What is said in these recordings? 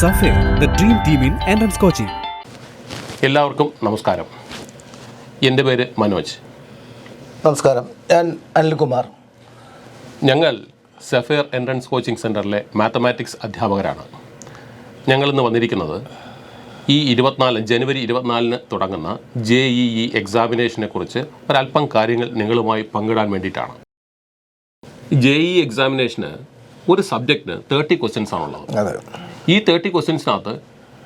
ZEPHYR, the dream team in entrance coaching. എല്ലാവർക്കും നമസ്കാരം. എൻ്റെ പേര് മനോജ്. നമസ്കാരം, ഞാൻ അനിൽകുമാർ. ഞങ്ങൾ ZEPHYR എൻട്രൻസ് കോച്ചിങ് സെൻറ്ററിലെ മാത്തമാറ്റിക്സ് അധ്യാപകരാണ്. ഞങ്ങളിന്ന് വന്നിരിക്കുന്നത് ഈ ജനുവരി 24 തുടങ്ങുന്ന JEE എക്സാമിനേഷനെ കുറിച്ച് ഒരല്പം കാര്യങ്ങൾ നിങ്ങളുമായി പങ്കിടാൻ വേണ്ടിയിട്ടാണ്. JEE എക്സാമിനേഷന് ഒരു സബ്ജക്റ്റിന് 30 ക്വസ്റ്റ്യൻസ് ആണുള്ളത്. ഈ 30 ക്വസ്റ്റ്യൻസിനകത്ത്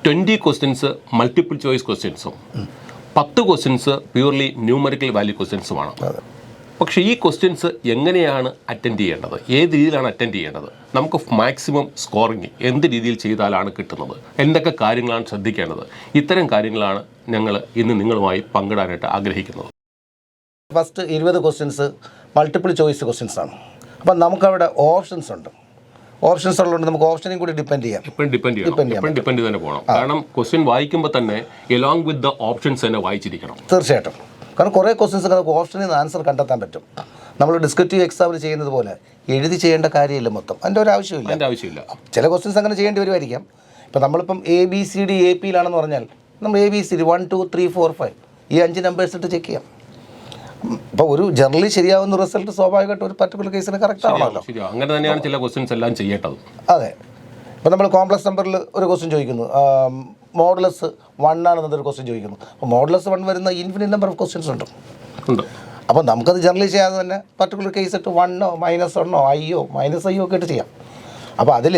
20 ക്വസ്റ്റ്യൻസ് മൾട്ടിപ്പിൾ ചോയ്സ് ക്വസ്റ്റ്യൻസും 10 ക്വസ്റ്റ്യൻസ് പ്യൂർലി ന്യൂമറിക്കൽ വാല്യൂ ക്വസ്റ്റ്യൻസുമാണ്. പക്ഷേ ഈ ക്വസ്റ്റ്യൻസ് എങ്ങനെയാണ് അറ്റൻഡ് ചെയ്യേണ്ടത്, ഏത് രീതിയിലാണ് അറ്റൻഡ് ചെയ്യേണ്ടത്, നമുക്ക് മാക്സിമം സ്കോറിങ് എന്ത് രീതിയിൽ ചെയ്താലാണ് കിട്ടുന്നത്, എന്തൊക്കെ കാര്യങ്ങളാണ് ശ്രദ്ധിക്കേണ്ടത്, ഇത്തരം കാര്യങ്ങളാണ് ഞങ്ങൾ ഇന്ന് നിങ്ങളുമായി പങ്കിടാനായിട്ട് ആഗ്രഹിക്കുന്നത്. First 20 questions multiple choice questions ആണ്. അപ്പം നമുക്കവിടെ ഓപ്ഷൻസ് ഉണ്ട്. ഓപ്ഷൻസ് ഉള്ളതുകൊണ്ട് നമുക്ക് ഓപ്ഷനും കൂടി ഡിപ്പെൻഡ് ചെയ്യാം. ഡിപ്പെൻഡ് തന്നെ പോകണം. കാരണം ക്വസ്റ്റ്യൻ വായിക്കുമ്പോൾ തന്നെ എലോങ് വിത്ത് ദ ഓപ്ഷൻസ് തന്നെ വായിച്ചിരിക്കണം. തീർച്ചയായിട്ടും. കാരണം കുറേ ക്വസ്റ്റ്യൻസ് നമുക്ക് ഓപ്ഷനിൽ നിന്ന് ആൻസർ കണ്ടെത്താൻ പറ്റും. നമ്മൾ ഡിസ്ക്രിപ്റ്റീവ് എക്സാമിൽ ചെയ്യുന്നത് പോലെ എഴുതി ചെയ്യേണ്ട കാര്യമില്ല. മൊത്തം അതിൻ്റെ ഒരു ആവശ്യമില്ല. ചില ക്വസ്റ്റ്യൻസ് അങ്ങനെ ചെയ്യേണ്ടി വരുമായിരിക്കാം. ഇപ്പം നമ്മളിപ്പം ABCD APയിലാണെന്ന് പറഞ്ഞാൽ നമ്മൾ ABCD 1 2 3 4 5 ഈ 5 നമ്പേഴ്സ് ഇട്ട് ചെക്ക് ചെയ്യാം. അപ്പോൾ ഒരു ജനറലി ശരിയാവുന്ന റിസൾട്ട് സ്വാഭാവികമായിട്ട് ഒരു പർട്ടിക്കുലർ കേസിന് കറക്റ്റ് ആണല്ലോ. അങ്ങനെ തന്നെയാണ് ചില ക്വസ്റ്റ്യൻസ് എല്ലാം ചെയ്യേണ്ടത്. അതെ. ഇപ്പോൾ നമ്മൾ കോംപ്ലക്സ് നമ്പറിൽ ഒരു ക്വസ്റ്റ്യൻ ചോദിക്കുന്നു, മോഡുലസ് 1 ആണെന്നൊരു ക്വസ്റ്റ്യൻ ചോദിക്കുന്നു. അപ്പോൾ മോഡുലസ് 1 വരുന്ന ഇൻഫിനിറ്റ് നമ്പർ ഓഫ് ക്വസ്റ്റ്യൻസ് ഉണ്ട്. അപ്പോൾ നമുക്കത് ജനറലി ചെയ്യാതെ തന്നെ പർട്ടിക്കുലർ കേസ് ഇട്ട് 1 -1 I -I ഒക്കെ ഇട്ട് ചെയ്യാം. അപ്പോൾ അതിൽ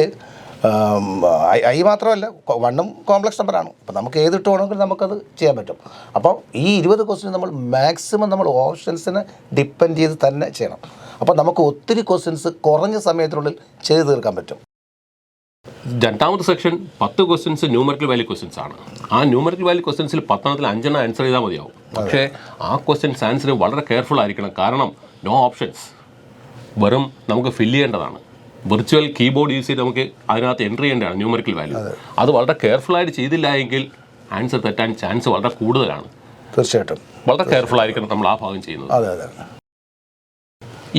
I മാത്രമല്ല 1 കോംപ്ലക്സ് നമ്പറാണ്. അപ്പോൾ നമുക്ക് ഏതിട്ട് വേണമെങ്കിലും നമുക്കത് ചെയ്യാൻ പറ്റും. അപ്പോൾ ഈ 20 ക്വസ്റ്റ്യൻ നമ്മൾ മാക്സിമം നമ്മൾ ഓപ്ഷൻസിനെ ഡിപ്പെൻഡ് ചെയ്ത് തന്നെ ചെയ്യണം. അപ്പോൾ നമുക്ക് ഒത്തിരി ക്വസ്റ്റ്യൻസ് കുറഞ്ഞ സമയത്തിനുള്ളിൽ ചെയ്ത് തീർക്കാൻ പറ്റും. രണ്ടാമത്തെ section 10 questions numerical value questions ആണ്. ആ ന്യൂമറിക്കൽ വാല്യൂ ക്വസ്റ്റ്യൻസിൽ 10 5 ആൻസർ ചെയ്താൽ മതിയാവും. പക്ഷേ ആ ക്വസ്റ്റ്യൻസ് ആൻസർ വളരെ കെയർഫുൾ ആയിരിക്കണം. കാരണം നോ ഓപ്ഷൻസ്, വെറും നമുക്ക് ഫില്ല് ചെയ്യേണ്ടതാണ്. വിർച്വൽ കീബോർഡ് യൂസ് ചെയ്ത് നമുക്ക് അതിനകത്ത് എൻ്റർ ചെയ്യേണ്ടതാണ് ന്യൂമറിക്കൽ വാല്യൂ. അത് വളരെ കെയർഫുള്ളായിട്ട് ചെയ്തില്ല എങ്കിൽ ആൻസർ തെറ്റാൻ ചാൻസ് വളരെ കൂടുതലാണ്. തീർച്ചയായിട്ടും വളരെ കെയർഫുൾ ആയിരിക്കണം നമ്മൾ ആ ഭാഗം ചെയ്യുന്നത്.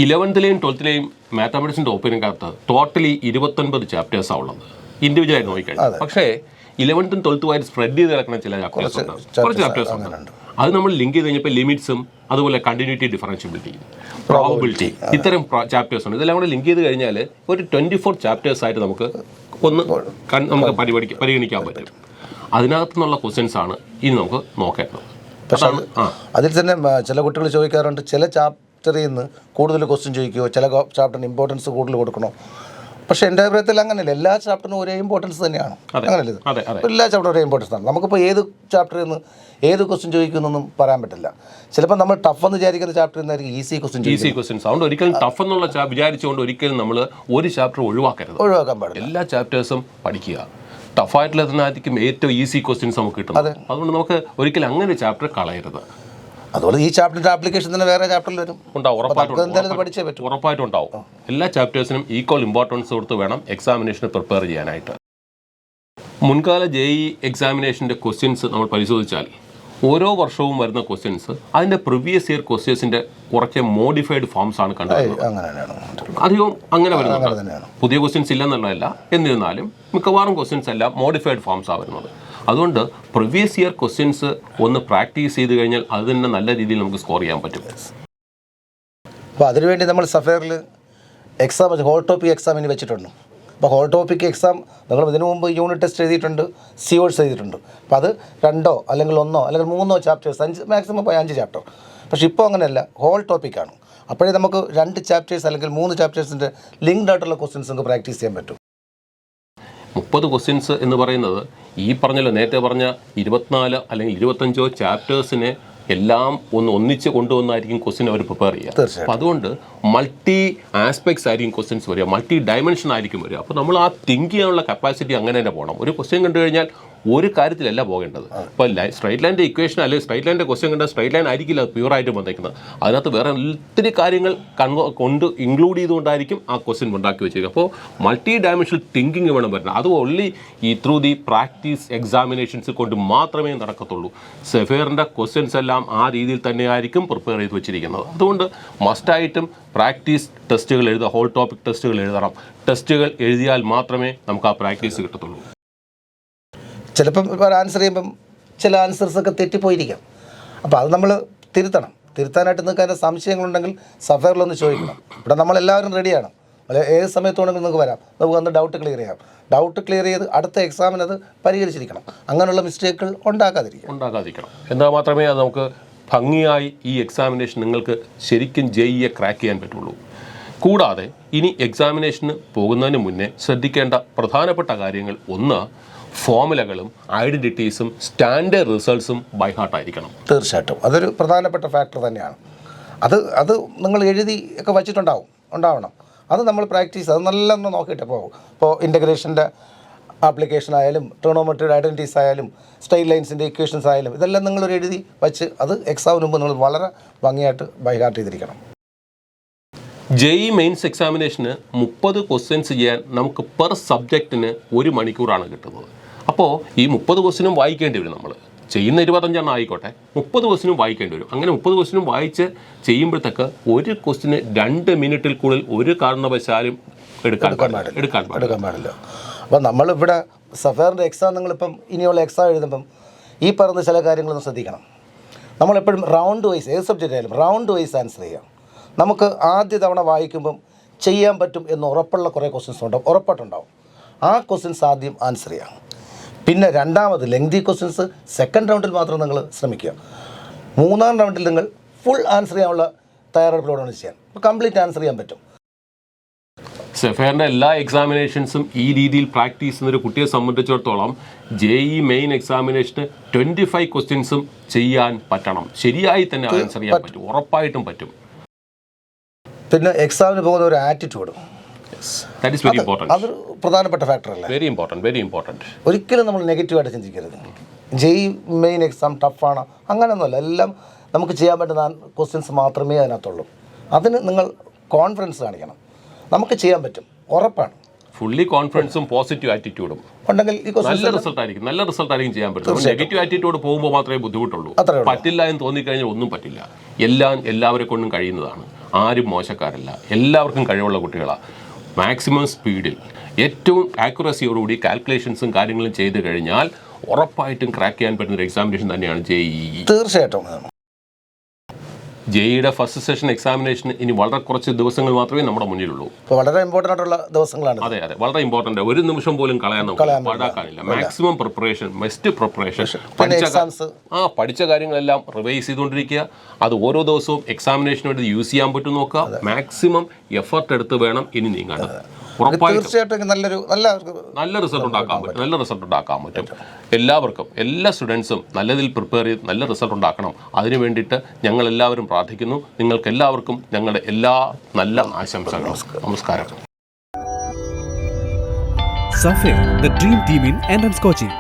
11ലെയും 12ലെയും മാത്തമാറ്റിക്സിൻ്റെ ഒപ്പീനിയനകത്ത് ടോട്ടലി 29 ചാപ്റ്റേഴ്സാണ് ഉള്ളത്. ഇൻഡിവിജ്വലായിട്ട് നോക്കിക്കഴിഞ്ഞാൽ. പക്ഷേ 11th ഉം 12th ആയിട്ട് സ്പ്രെഡ് ചെയ്ത് കിടക്കുന്ന ചില ചാപ്റ്റേഴ്സ് ഉണ്ട്. കുറച്ച് ചാപ്റ്റേഴ്സ് ഉണ്ട്. അത് നമ്മൾ ലിങ്ക് ചെയ്ത് കഴിഞ്ഞപ്പോൾ ലിമിറ്റ്സും അതുപോലെ കണ്ടിന്യൂറ്റി, ഡിഫറൻഷ്യബിലിറ്റി, പ്രോബബിലിറ്റി, ഇത്തരം ചാപ്റ്റേഴ്സ് ഉണ്ട്. ഇതെല്ലാം കൂടെ ലിങ്ക് ചെയ്ത് കഴിഞ്ഞാൽ ഒരു 24 ചാപ്റ്റേഴ്സായിട്ട് നമുക്ക് പരിഗണിക്കാൻ പറ്റും. അതിനകത്തു നിന്നുള്ള ക്വസ്റ്റ്യൻസ് ആണ് ഇനി നമുക്ക് നോക്കേണ്ടത്. പക്ഷേ അതിൽ തന്നെ ചില കുട്ടികൾ ചോദിക്കാറുണ്ട്, ചില ചാപ്റ്ററിൽ നിന്ന് കൂടുതൽ ക്വസ്റ്റ്യൻ ചോദിക്കുമോ, ചില ചാപ്റ്ററിന് ഇമ്പോർട്ടൻസ് കൂടുതൽ കൊടുക്കണോ. പക്ഷേ എൻ്റെ അഭിപ്രായത്തിൽ അങ്ങനെയല്ല. എല്ലാ ചാപ്റ്ററിനും ഒരേ ഇമ്പോർട്ടൻസ് തന്നെയാണ്. അങ്ങനെയല്ല, എല്ലാ ചാപ്റ്ററും ഒരേ ഇമ്പോർട്ടൻസ് ആണ്. നമുക്കിപ്പോൾ ഏത് ചാപ്റ്ററിൽ നിന്ന് ഏത് ക്വസ്റ്റ്യൻ ചോദിക്കുന്നൊന്നും പറയാൻ പറ്റില്ല. ചിലപ്പോൾ നമ്മൾ ടഫ് എന്ന് വിചാരിക്കുന്ന ചാപ്റ്ററിൽ നിന്നായിരിക്കും ഈസി ക്വസ്റ്റ്യൻസ്. അതുകൊണ്ട് ഒരിക്കലും ടഫ് എന്നുള്ള വിചാരിച്ചുകൊണ്ട് ഒരിക്കലും നമ്മൾ ഒരു ചാപ്റ്റർ ഒഴിവാക്കാൻ പാടില്ല. എല്ലാ ചാപ്റ്റേഴ്സും പഠിക്കുക. ടഫായിട്ടുള്ളതിനായിരിക്കും ഏറ്റവും ഈസി ക്വസ്റ്റ്യൻസ് നമുക്ക് കിട്ടുന്നത്. അതുകൊണ്ട് നമുക്ക് ഒരിക്കലും അങ്ങനെ ചാപ്റ്റർ കളയരുത്. അതുപോലെ ഈ ചാപ്റ്ററിൻ്റെ ആപ്ലിക്കേഷൻ തന്നെ വേറെ ചാപ്റ്ററിൽ വരും. പഠിച്ചേ പറ്റും, ഉറപ്പായിട്ടും ഉണ്ടാവും. എല്ലാ ചാപ്റ്റേഴ്സിനും ഈക്വൽ ഇമ്പോർട്ടൻസ് കൊടുത്ത് വേണം എക്സാമിനേഷന് പ്രിപ്പയർ ചെയ്യാനായിട്ട്. മുൻകാല JEE എക്സാമിനേഷൻ്റെ ക്വസ്റ്റ്യൻസ് നമ്മൾ പരിശോധിച്ചാൽ ഓരോ വർഷവും വരുന്ന ക്വസ്റ്റ്യൻസ് അതിൻ്റെ പ്രീവിയസ് ഇയർ ക്വസ്റ്റ്യൻസിൻ്റെ കുറച്ച് മോഡിഫൈഡ് ഫോംസ് ആണ് കണ്ടുവരുന്നത്. അധികവും അങ്ങനെ വരുന്നുണ്ട്. പുതിയ ക്വസ്റ്റ്യൻസ് ഇല്ലെന്നുള്ളതല്ല, എന്നിരുന്നാലും മിക്കവാറും ക്വസ്റ്റ്യൻസ് എല്ലാം മോഡിഫൈഡ് ഫോംസാണ് വരുന്നത്. അതുകൊണ്ട് പ്രീവിയസ് ഇയർ ക്വസ്റ്റ്യൻസ് ഒന്ന് പ്രാക്ടീസ് ചെയ്ത് കഴിഞ്ഞാൽ അത് തന്നെ നല്ല രീതിയിൽ നമുക്ക് സ്കോർ ചെയ്യാൻ പറ്റും. അപ്പോൾ അതിനുവേണ്ടി നമ്മൾ ZEPHYRൽ എക്സാം ഹോൾ ടോപ്പിക് എക്സാമിന് വെച്ചിട്ടുണ്ട്. അപ്പോൾ ഹോൾ ടോപ്പിക് എക്സാം നമ്മൾ ഇതിനു മുമ്പ് യൂണിറ്റ് ടെസ്റ്റ് എഴുതിയിട്ടുണ്ട്, COs എഴുതിയിട്ടുണ്ട്. അപ്പോൾ അത് 2 അല്ലെങ്കിൽ 1 അല്ലെങ്കിൽ 3 ചാപ്റ്റേഴ്സ്, 5 മാക്സിമം 5 ചാപ്റ്റർ. പക്ഷേ ഇപ്പോൾ അങ്ങനെയല്ല, ഹോൾ ടോപ്പിക്കാണ്. അപ്പോഴേ നമുക്ക് 2 ചാപ്റ്റേഴ്സ് അല്ലെങ്കിൽ 3 ചാപ്റ്റേഴ്സിൻ്റെ ലിങ്ക്ഡ് ആയിട്ടുള്ള ക്വസ്റ്റ്യൻസ് നമുക്ക് പ്രാക്ടീസ് ചെയ്യാൻ പറ്റും. 30 ക്വസ്റ്റ്യൻസ് എന്ന് പറയുന്നത് ഈ പറഞ്ഞല്ലോ, നേരത്തെ പറഞ്ഞ 24 അല്ലെങ്കിൽ 25 ചാപ്റ്റേഴ്സിനെ എല്ലാം ഒന്നിച്ച് കൊണ്ടുവന്നായിരിക്കും ക്വസ്റ്റ്യൻ അവർ പ്രിപ്പയർ ചെയ്യുക. അപ്പോൾ അതുകൊണ്ട് മൾട്ടി ആസ്പെക്ട്സ് ആയിരിക്കും ക്വസ്റ്റ്യൻസ് വരിക, മൾട്ടി ഡയമെൻഷൻ ആയിരിക്കും വരിക. അപ്പോൾ നമ്മൾ ആ തിങ്ക് ചെയ്യാനുള്ള കപ്പാസിറ്റി അങ്ങനെ തന്നെ പോകണം. ഒരു ക്വസ്റ്റ്യൻ കണ്ടു കഴിഞ്ഞാൽ ഒരു കാര്യത്തിലല്ല പോകേണ്ടത്. ഇപ്പോൾ സ്ട്രൈറ്റ് ലൈൻ്റെ ഇക്വേഷൻ അല്ലെങ്കിൽ സ്ട്രൈറ്റ് ലൈൻ്റെ ക്വസ്റ്റ്യൻ കണ്ടാൽ സ്ട്രൈറ്റ് ലൈൻ ആയിരിക്കില്ല അത് പ്യൂറായിട്ട് വന്നേക്കുന്നത്. അതിനകത്ത് വേറെ ഒത്തിരി കാര്യങ്ങൾ ഇൻക്ലൂഡ് ചെയ്തുകൊണ്ടായിരിക്കും ആ ക്വസ്റ്റ്യൻ ഉണ്ടാക്കി വെച്ചിരിക്കുക. അപ്പോൾ മൾട്ടി ഡയമെൻഷണൽ തിങ്കിങ് വേണം വരുന്നത്. അത് ഓൺലി ഈ ത്രൂ ദി പ്രാക്ടീസ് എക്സാമിനേഷൻസ് കൊണ്ട് മാത്രമേ നടക്കത്തുള്ളൂ. ZEPHYRൻ്റെ ക്വസ്റ്റ്യൻസ് എല്ലാം ആ രീതിയിൽ തന്നെയായിരിക്കും പ്രിപ്പയർ ചെയ്ത് വെച്ചിരിക്കുന്നത്. അതുകൊണ്ട് മസ്റ്റായിട്ടും പ്രാക്ടീസ് ടെസ്റ്റുകൾ എഴുതുക, ഹോൾ ടോപ്പിക് ടെസ്റ്റുകൾ എഴുതണം. ടെസ്റ്റുകൾ എഴുതിയാൽ മാത്രമേ നമുക്ക് ആ പ്രാക്ടീസ് കിട്ടത്തുള്ളൂ. ചിലപ്പം ഇപ്പോൾ ആൻസർ ചെയ്യുമ്പം ചില ആൻസേഴ്സൊക്കെ തെറ്റിപ്പോയിരിക്കാം. അപ്പോൾ അത് നമ്മൾ തിരുത്താനായിട്ട് നിങ്ങൾക്ക് അതിൻ്റെ സംശയങ്ങളുണ്ടെങ്കിൽ സഫയറിലൊന്ന് ചോദിക്കണം. ഇവിടെ നമ്മളെല്ലാവരും റെഡിയാണ്. ഏത് സമയത്തുണ്ടെങ്കിൽ നിങ്ങൾക്ക് വരാം, നമുക്ക് വന്ന് ഡൗട്ട് ക്ലിയർ ചെയ്യാം. ഡൗട്ട് ക്ലിയർ ചെയ്ത് അടുത്ത എക്സാമിന് അത് പരിഹരിച്ചിരിക്കണം. അങ്ങനെയുള്ള മിസ്റ്റേക്കുകൾ ഉണ്ടാക്കാതിരിക്കണം. എന്നാൽ മാത്രമേ അത് നമുക്ക് ഭംഗിയായി ഈ എക്സാമിനേഷൻ നിങ്ങൾക്ക് ശരിക്കും ജെഇയെ ക്രാക്ക് ചെയ്യാൻ പറ്റുള്ളൂ. കൂടാതെ ഇനി എക്സാമിനേഷന് പോകുന്നതിന് മുന്നേ ശ്രദ്ധിക്കേണ്ട പ്രധാനപ്പെട്ട കാര്യങ്ങൾ: ഒന്ന്, ഫോമുലകളും ഐഡൻറ്റിറ്റീസും സ്റ്റാൻഡേർഡ് റിസൾട്ട്സും ബൈ ഹാർട്ടായിരിക്കണം. തീർച്ചയായിട്ടും അതൊരു പ്രധാനപ്പെട്ട ഫാക്ടർ തന്നെയാണ്. അത് നിങ്ങൾ എഴുതി ഒക്കെ ഉണ്ടാവണം. അത് നമ്മൾ പ്രാക്ടീസ് അത് നല്ലൊന്ന് നോക്കിയിട്ട് പോകും. ഇപ്പോൾ ഇൻ്റഗ്രേഷൻ്റെ ആപ്ലിക്കേഷൻ ആയാലും ട്രിഗണോമെട്രിയുടെ ഐഡൻറ്റിറ്റീസ് ആയാലും സ്ട്രെയിറ്റ് ലൈൻസിൻ്റെ ഇക്വേഷൻസ് ആയാലും ഇതെല്ലാം നിങ്ങളൊരു എഴുതി വച്ച് അത് എക്സാമിന് മുമ്പ് നിങ്ങൾ വളരെ ഭംഗിയായിട്ട് ബൈ ഹാർട്ട് ചെയ്തിരിക്കണം. ജെഇ മെയിൻസ് എക്സാമിനേഷന് 30 ക്വസ്റ്റ്യൻസ് ചെയ്യാൻ നമുക്ക് പെർ സബ്ജക്റ്റിന് 1 മണിക്കൂറാണ് കിട്ടുന്നത്. അപ്പോൾ ഈ 30 ക്വസ്റ്റ്യനും വായിക്കേണ്ടി വരും. നമ്മൾ ചെയ്യുന്ന 25 ആയിക്കോട്ടെ, 30 ക്വസ്റ്റ്യനും വായിക്കേണ്ടി വരും. അങ്ങനെ 30 ക്വസ്റ്റ്യനും വായിച്ച് ചെയ്യുമ്പോഴത്തേക്ക് ഒരു ക്വസ്റ്റ്യന് 2 മിനിറ്റിൽ കൂടുതൽ ഒരു കാരണവശാലും എടുക്കാൻ പാടില്ല. അപ്പോൾ നമ്മളിവിടെ സഫയറിൻ്റെ എക്സാം നിങ്ങളിപ്പം ഇനിയുള്ള എക്സാം എഴുതുമ്പം ഈ പറഞ്ഞ ചില കാര്യങ്ങളൊന്നും ശ്രദ്ധിക്കണം. നമ്മളെപ്പോഴും റൗണ്ട് വൈസ് ഏത് സബ്ജക്റ്റ് ആയാലും റൗണ്ട് വൈസ് ആൻസർ ചെയ്യാം. നമുക്ക് ആദ്യ തവണ വായിക്കുമ്പം ചെയ്യാൻ പറ്റും എന്ന് ഉറപ്പുള്ള കുറേ ക്വസ്റ്റ്യൻസ് ഉറപ്പായിട്ടുണ്ടാവും. ആ ക്വസ്റ്റ്യൻസ് ആദ്യം ആൻസർ ചെയ്യാം. പിന്നെ രണ്ടാമത് ലെങ്തി ക്വസ്റ്റ്യൻസ് സെക്കൻഡ് റൗണ്ടിൽ മാത്രം നിങ്ങൾ ശ്രമിക്കുക. 3-ാം റൗണ്ടിൽ നിങ്ങൾ ഫുൾ ആൻസർ ചെയ്യാനുള്ള തയ്യാറെടുപ്പിലൂടെയാണ് ചെയ്യാൻ. അപ്പോൾ കംപ്ലീറ്റ് ആൻസർ ചെയ്യാൻ പറ്റും. സെഫയറിൻ്റെ എല്ലാ എക്സാമിനേഷൻസും ഈ രീതിയിൽ പ്രാക്ടീസ് ചെയ്യുന്നൊരു കുട്ടിയെ സംബന്ധിച്ചിടത്തോളം ജെഇ മെയിൻ എക്സാമിനേഷന് 25 ക്വസ്റ്റ്യൻസും ചെയ്യാൻ പറ്റണം. ശരിയായി തന്നെ ആൻസർ ചെയ്യാൻ പറ്റും, ഉറപ്പായിട്ടും പറ്റും. പിന്നെ എക്സാമിന് പോകുന്ന ഒരു attitude, that is very important. അതൊരു പ്രധാനപ്പെട്ട ഫാക്ടർ അല്ലേ? Very important. ഒരിക്കലും നമ്മൾ നെഗറ്റീവായിട്ട് ചിന്തിക്കരുത്. ജെഇ മെയിൻ എക്സാം ടഫാണ് അങ്ങനെയൊന്നുമല്ല. എല്ലാം നമുക്ക് ചെയ്യാൻ പറ്റുന്ന ക്വസ്റ്റ്യൻസ് മാത്രമേ അതിനകത്തുള്ളൂ. അതിന് നിങ്ങൾ കോൺഫിഡൻസ് കാണിക്കണം. നമുക്ക് ചെയ്യാൻ പറ്റും, ഉറപ്പാണ്. ഫുള്ളി കോൺഫിഡൻസും പോസിറ്റീവ് ആറ്റിറ്റ്യൂഡും ഉണ്ടെങ്കിൽ നല്ല റിസൾട്ട് ആയിരിക്കും ചെയ്യാൻ പറ്റും. നെഗറ്റീവ് ആറ്റിറ്റ്യൂഡ് പോകുമ്പോൾ മാത്രമേ ബുദ്ധിമുട്ടുള്ളൂ. പറ്റില്ല എന്ന് തോന്നിക്കഴിഞ്ഞാൽ ഒന്നും പറ്റില്ല. എല്ലാവരെ കൊണ്ടും കഴിയുന്നതാണ്. ആരും മോശക്കാരല്ല, എല്ലാവർക്കും കഴിവുള്ള കുട്ടികളാണ്. മാക്സിമം സ്പീഡിൽ ഏറ്റവും ആക്യുറസിയോടുകൂടി കാൽക്കുലേഷൻസും കാര്യങ്ങളും ചെയ്ത് കഴിഞ്ഞാൽ ഉറപ്പായിട്ടും ക്രാക്ക് ചെയ്യാൻ പറ്റുന്ന ഒരു എക്സാമിനേഷൻ തന്നെയാണ് ജെഇഇ. തീർച്ചയായിട്ടും. ജെഇയുടെ ഫസ്റ്റ് സെഷൻ എക്സാമിനേഷൻ ഇനി വളരെ കുറച്ച് ദിവസങ്ങൾ മാത്രമേ നമ്മുടെ മുന്നിലുള്ളൂ. വളരെ ഇമ്പോർട്ടൻ്റ് ആയിട്ടുള്ള ദിവസങ്ങളാണ്. അതെ, വളരെ ഇമ്പോർട്ടൻ്റ്. ഒരു നിമിഷം പോലും പാഴാക്കാനില്ല. Maximum preparation, best preparation. പഠിച്ച കാര്യങ്ങളെല്ലാം റിവൈസ് ചെയ്തുകൊണ്ടിരിക്കുക. അത് ഓരോ ദിവസവും എക്സാമിനേഷന് വേണ്ടി യൂസ് ചെയ്യാൻ പറ്റും നോക്കുക. മാക്സിമം എഫർട്ട് എടുത്ത് വേണം ഇനി നീങ്ങാൻ. തീർച്ചയായിട്ടും നല്ല റിസൾട്ട് ഉണ്ടാക്കാൻ പറ്റും. എല്ലാവർക്കും, എല്ലാ സ്റ്റുഡൻസും നല്ല രീതിയിൽ പ്രിപ്പയർ ചെയ്ത് നല്ല റിസൾട്ട് ഉണ്ടാക്കണം. അതിനു വേണ്ടിയിട്ട് ഞങ്ങൾ എല്ലാവരും പ്രാർത്ഥിക്കുന്നു. നിങ്ങൾക്ക് എല്ലാവർക്കും ഞങ്ങളുടെ എല്ലാ നല്ല ആശംസകളും. നമസ്കാരം. ZEPHYR, the dream team in entrance coaching.